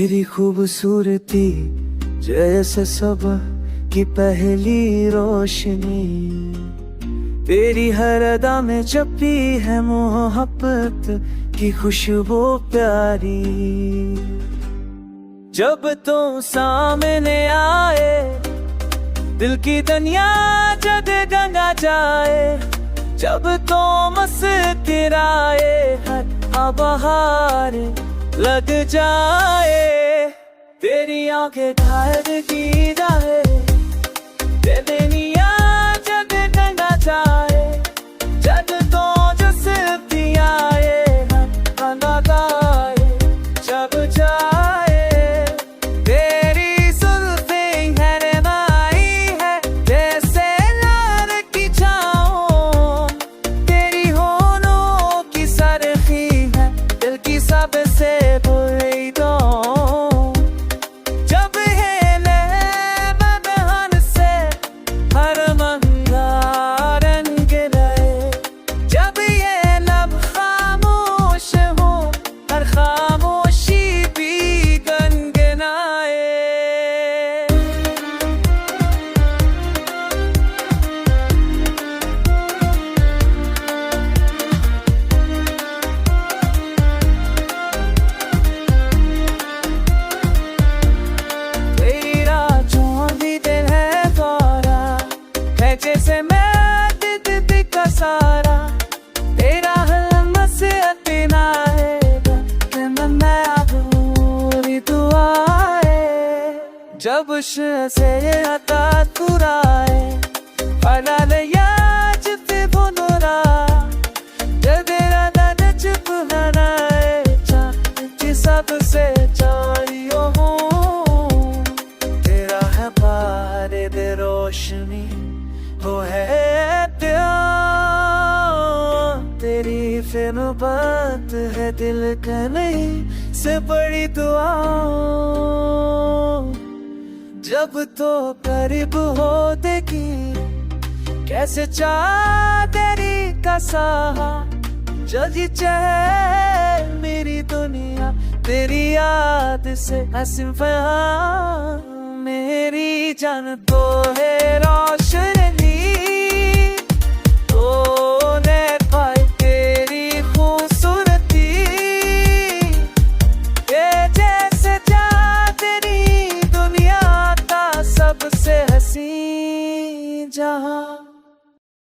तेरी खूबसूरती जैसे सुबह की पहली रोशनी, तेरी हर अदा में छपी है मोहब्बत की खुशबू प्यारी। जब तुम सामने आए दिल की दुनिया जगमगा जाए, जब तुम मुस्कुराए हर बहार लग जाए। तेरी आंखें ठहर की जाए, ते दुनिया जगमगा जाए, जब तो जैसे आए लगाए जब जाए। तेरी जुल्फें रहनुमाई है जैसे लाल की छाँव, तेरी होठों की सरखी है दिल की सबसे बुरी दो। जब हिले बदहन से हर मंगा रंग गए, जब ये लब खामोश हो हर खामोशी भी गनगनाए। तेरी रातों भी दिल है गौरा है जैसे मैं दिल का सारा, तेरा हल्म से अतना है कि मैं अधूरी दुआए। जब से आता तुराए फला लिया जिते बोलोरा, तेरा नच पुनाए चाची सबसे चाहिए हूँ। तेरा है पारे दे रोशनी वो है प्यार, तेरी फिर बात है दिल का नहीं से बड़ी दुआ। जब तो करीब हो देखी कैसे चाह तेरी का साहा, जल्दी चल मेरी दुनिया तेरी याद से हसीफा। मेरी जान तो है रोशनी तो ने पाई तेरी खूबसूरती, ये जैसे जा तेरी दुनिया का सबसे हसी जहां।